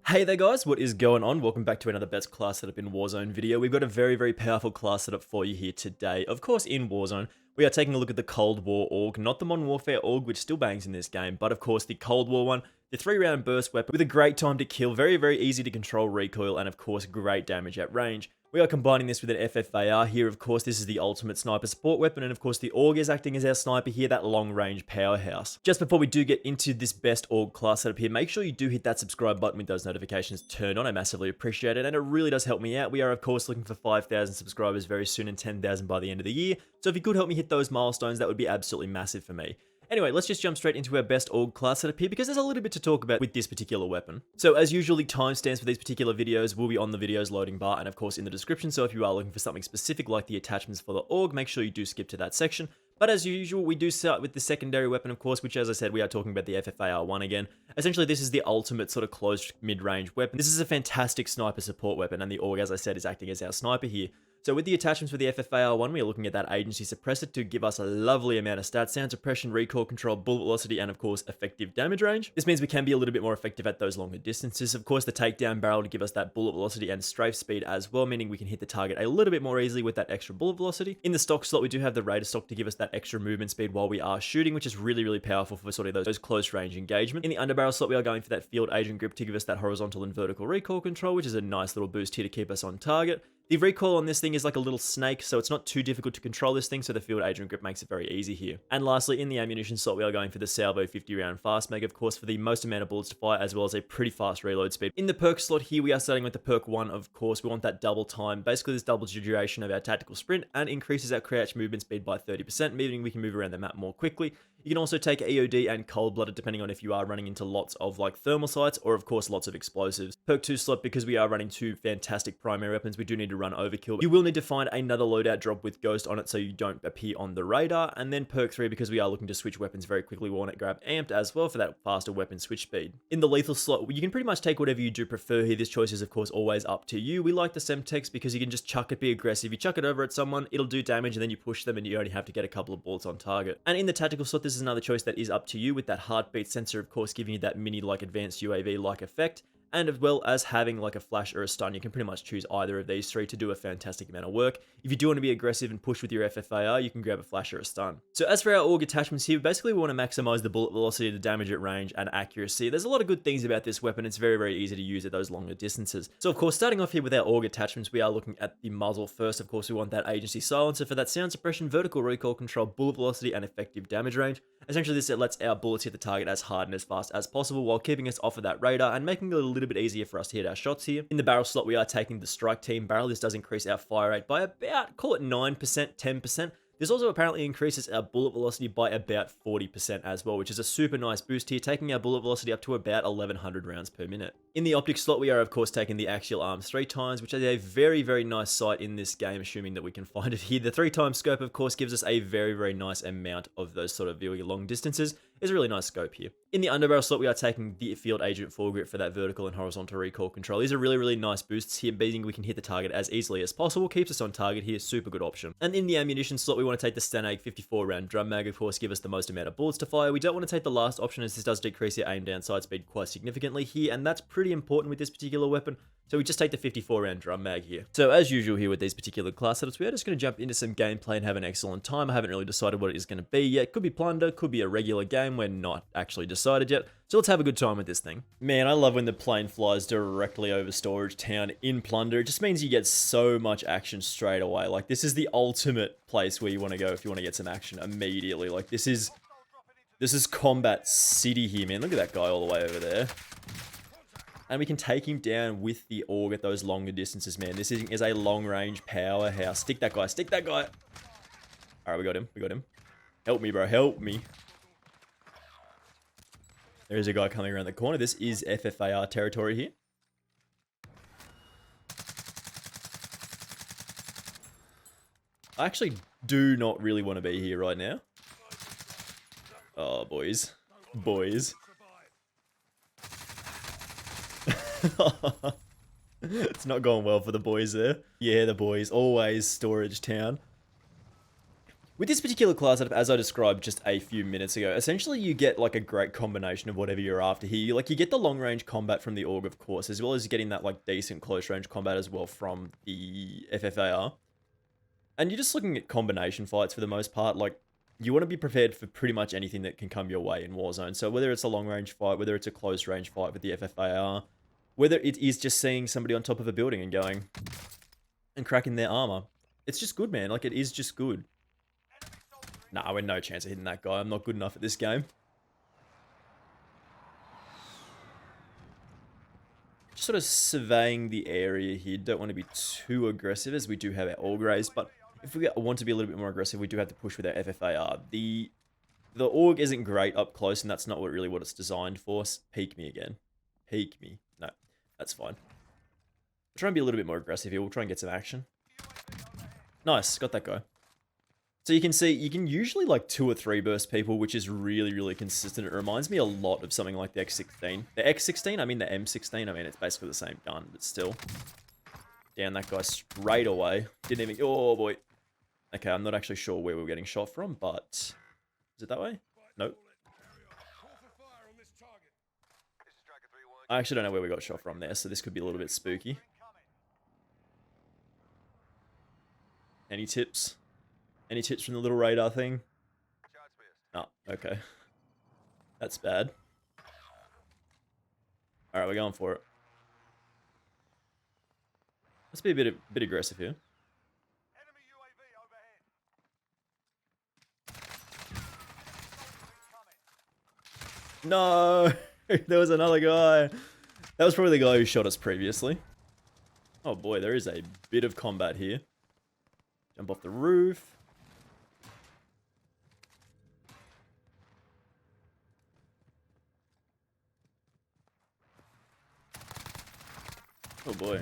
Hey there guys, what is going on? Welcome back to another best class setup in Warzone video. We've got a very powerful class setup for you here today. Of course, in Warzone, we are taking a look at the Cold War AUG, not the Modern Warfare AUG, which still bangs in this game, but of course the Cold War one, the 3-round burst weapon with a great time to kill, very easy to control recoil, and of course great damage at range. We are combining this with an FFAR here. Of course, this is the ultimate sniper support weapon, and of course the AUG is acting as our sniper here, that long-range powerhouse. Just before we do get into this best AUG class setup here, make sure you do hit that subscribe button with those notifications turned on. I massively appreciate it, and it really does help me out. We are, of course, looking for 5,000 subscribers very soon and 10,000 by the end of the year, so if you could help me hit those milestones, that would be absolutely massive for me. Anyway, let's just jump straight into our best AUG class setup here because there's a little bit to talk about with this particular weapon. So as usual, the timestamps for these particular videos will be on the video's loading bar and of course in the description, so if you are looking for something specific like the attachments for the AUG, make sure you do skip to that section. But as usual, we do start with the secondary weapon, of course, which as I said, we are talking about the FFAR 1 again. Essentially, this is the ultimate sort of closed mid-range weapon. This is a fantastic sniper support weapon, and the AUG, as I said, is acting as our sniper here. So with the attachments for the FFAR 1, we are looking at that agency suppressor to give us a lovely amount of stats, sound suppression, recoil control, bullet velocity, and of course effective damage range. This means we can be a little bit more effective at those longer distances. Of course, the takedown barrel to give us that bullet velocity and strafe speed as well, meaning we can hit the target a little bit more easily with that extra bullet velocity. In the stock slot, we do have the Raider stock to give us that extra movement speed while we are shooting, which is really powerful for sort of those close range engagement. In the underbarrel slot, we are going for that field agent grip to give us that horizontal and vertical recoil control, which is a nice little boost here to keep us on target. The recoil on this thing is like a little snake, so it's not too difficult to control this thing, so the field agent grip makes it very easy here. And lastly, in the ammunition slot, we are going for the Salvo 50 round fast mag, of course, for the most amount of bullets to fire, as well as a pretty fast reload speed. In the perk slot here, we are starting with the perk 1, of course. We want that double time. Basically, this doubles the duration of our tactical sprint and increases our crouch movement speed by 30%, meaning we can move around the map more quickly. You can also take EOD and cold-blooded depending on if you are running into lots of like thermal sights or of course lots of explosives. Perk 2 slot, because we are running two fantastic primary weapons, we do need to run overkill. You will need to find another loadout drop with ghost on it so you don't appear on the radar. And then perk 3, because we are looking to switch weapons very quickly, we want it grab amped as well for that faster weapon switch speed. In the lethal slot, you can pretty much take whatever you do prefer here. This choice is of course always up to you. We like the Semtex because you can just chuck it, be aggressive. You chuck it over at someone, it'll do damage, and then you push them and you only have to get a couple of bullets on target. And in the tactical slot, this is another choice that is up to you with that heartbeat sensor, of course, giving you that mini like advanced UAV like effect. And as well as having like a flash or a stun, you can pretty much choose either of these three to do a fantastic amount of work. If you do want to be aggressive and push with your FFAR, you can grab a flash or a stun. So as for our AUG attachments here, basically we want to maximize the bullet velocity, the damage at range, and accuracy. There's a lot of good things about this weapon. It's very easy to use at those longer distances. So of course, starting off here with our AUG attachments, we are looking at the muzzle first. Of course, we want that agency silencer for that sound suppression, vertical recoil control, bullet velocity, and effective damage range. Essentially, this lets our bullets hit the target as hard and as fast as possible while keeping us off of that radar and making it a little bit easier for us to hit our shots here. In the barrel slot, we are taking the strike team barrel. This does increase our fire rate by about, call it 9%, 10%. This also apparently increases our bullet velocity by about 40% as well, which is a super nice boost here, taking our bullet velocity up to about 1100 rounds per minute. In the optic slot, we are of course taking the axial arms 3 times, which is a very nice sight in this game, assuming that we can find it here. The 3 times scope, of course, gives us a very nice amount of those sort of very long distances. It's a really nice scope here. In the underbarrel slot, we are taking the field agent foregrip for that vertical and horizontal recoil control. These are really nice boosts here, meaning we can hit the target as easily as possible. Keeps us on target here, super good option. And in the ammunition slot, we want to take the Stanag 54 round drum mag, of course, give us the most amount of bullets to fire. We don't want to take the last option as this does decrease your aim down sight speed quite significantly here, and that's pretty important with this particular weapon. So we just take the 54 round drum mag here. So as usual here with these particular class setups, we are just going to jump into some gameplay and have an excellent time. I haven't really decided what it is going to be yet. Could be plunder, could be a regular game. We're not actually decided yet. So let's have a good time with this thing. Man, I love when the plane flies directly over Storage Town in plunder. It just means you get so much action straight away. Like this is the ultimate place where you want to go if you want to get some action immediately. Like this is combat city here, man. Look at that guy all the way over there. And we can take him down with the AUG at those longer distances, man. This is a long-range powerhouse. Stick that guy. Stick that guy. All right, we got him. We got him. Help me, bro. Help me. There's a guy coming around the corner. This is FFAR territory here. I actually do not really want to be here right now. Oh, boys. Boys. It's not going well for the boys there. Yeah, the boys. Always Storage Town. With this particular class setup, as I described just a few minutes ago, essentially you get like a great combination of whatever you're after here. You get the long range combat from the AUG, of course, as well as getting that like decent close range combat as well from the FFAR. And you're just looking at combination fights for the most part. Like, you want to be prepared for pretty much anything that can come your way in Warzone. So whether it's a long range fight, whether it's a close range fight with the FFAR, whether it is just seeing somebody on top of a building and going and cracking their armor, it's just good, man. Like, it is just good. Nah, we're no chance of hitting that guy. I'm not good enough at this game. Just sort of surveying the area here. Don't want to be too aggressive as we do have our AUG raised, but if we want to be a little bit more aggressive, we do have to push with our FFAR. The AUG isn't great up close, and that's not really what it's designed for. Peek me again. Peek me. No, that's fine. We'll try and be a little bit more aggressive here. We'll try and get some action. Nice, got that guy. So you can see, you can usually like 2 or 3 burst people, which is really, really consistent. It reminds me a lot of something like the X16. The X16, I mean the M16, I mean it's basically the same gun, but still. Down that guy straight away. Didn't even, oh boy. Okay, I'm not actually sure where we were getting shot from, but... Is it that way? Nope. I actually don't know where we got shot from there, so this could be a little bit spooky. Any tips? Any tips from the little radar thing? Oh, okay. That's bad. Alright, we're going for it. Let's be a bit aggressive here. No! There was another guy. That was probably the guy who shot us previously. Oh boy, there is a bit of combat here. Jump off the roof. Oh boy.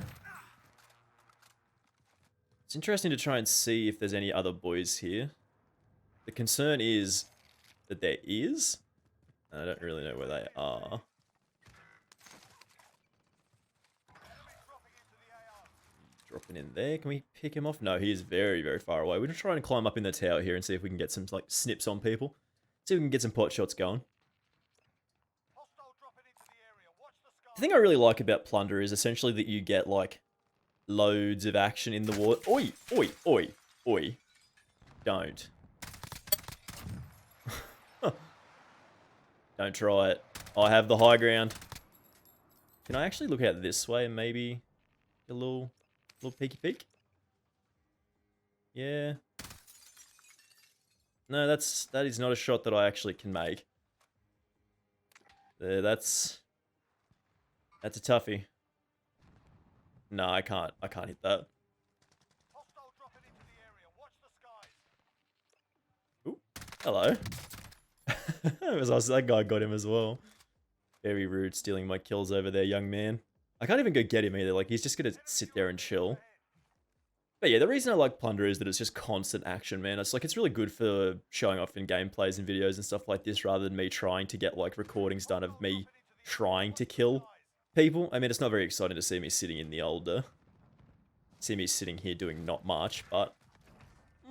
It's interesting to try and see if there's any other boys here. The concern is that there is. I don't really know where they are. Dropping in there. Can we pick him off? No, he is very, very far away. We're going to try and climb up in the tower here and see if we can get some like snips on people. See if we can get some pot shots going. The thing I really like about Plunder is essentially that you get, like, loads of action in the war. Oi! Oi! Oi! Oi! Don't. Don't try it. I have the high ground. Can I actually look out this way and maybe a little peeky peek? Yeah. No, that is not a shot that I actually can make. There, that's a toughie. No, I can't hit that. Ooh, hello. That guy got him as well. Very rude, stealing my kills over there, young man. I can't even go get him either. Like, he's just gonna sit there and chill. But yeah, the reason I like Plunder is that it's just constant action, man. It's like, it's really good for showing off in gameplays and videos and stuff like this, rather than me trying to get like recordings done of me trying to kill people. I mean, it's not very exciting to see me sitting in the older. See me sitting here doing not much, but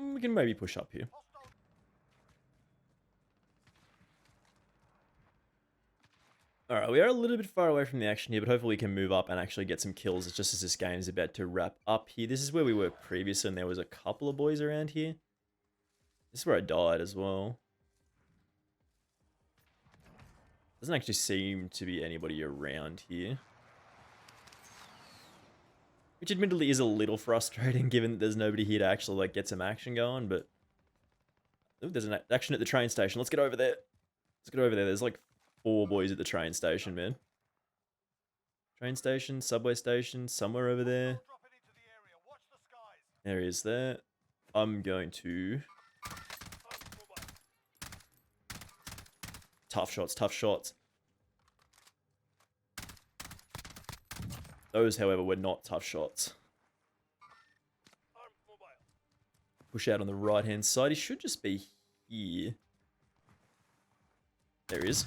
we can maybe push up here. Alright, we are a little bit far away from the action here, but hopefully we can move up and actually get some kills just as this game is about to wrap up here. This is where we were previously, and there was a couple of boys around here. This is where I died as well. Doesn't actually seem to be anybody around here. Which admittedly is a little frustrating, given that there's nobody here to actually like get some action going, but... Ooh, there's an action at the train station. Let's get over there. Let's get over there. There's like 4 boys at the train station, man. Train station, subway station, somewhere over there. There he is there. I'm going to... Tough shots, tough shots. Those, however, were not tough shots. Push out on the right-hand side. He should just be here. There he is.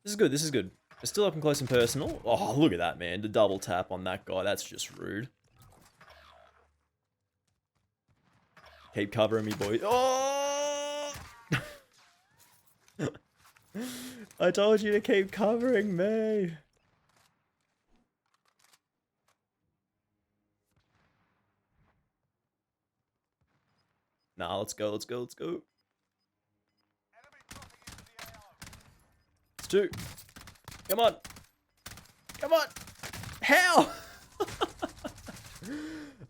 This is good, this is good. We're still up and close and personal. Oh, look at that, man. The double tap on that guy. That's just rude. Keep covering me, boy. Oh! I told you to keep covering me. Nah, let's go, let's go, let's go. It's 2. Come on. Come on. How?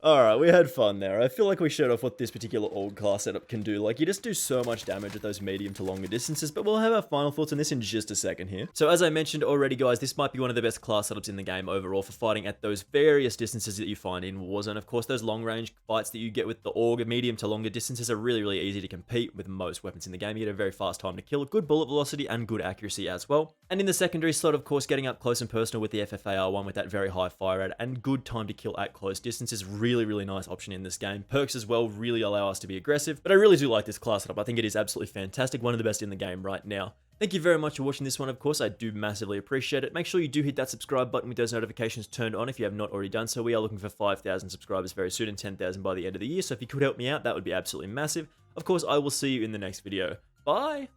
Alright, we had fun there. I feel like we showed off what this particular Aug Class setup can do. Like, you just do so much damage at those medium to longer distances, but we'll have our final thoughts on this in just a second here. So as I mentioned already, guys, this might be one of the best class setups in the game overall for fighting at those various distances that you find in Warzone. Of course, those long-range fights that you get with the Aug, medium to longer distances, are really, really easy to compete with most weapons in the game. You get a very fast time to kill, good bullet velocity, and good accuracy as well. And in the secondary slot, of course, getting up close and personal with the FFAR one with that very high fire rate and good time to kill at close distance is really, really nice option in this game. Perks as well really allow us to be aggressive, but I really do like this class setup. I think it is absolutely fantastic, one of the best in the game right now. Thank you very much for watching this one, of course. I do massively appreciate it. Make sure you do hit that subscribe button with those notifications turned on if you have not already done so. We are looking for 5,000 subscribers very soon and 10,000 by the end of the year, so if you could help me out, that would be absolutely massive. Of course, I will see you in the next video. Bye!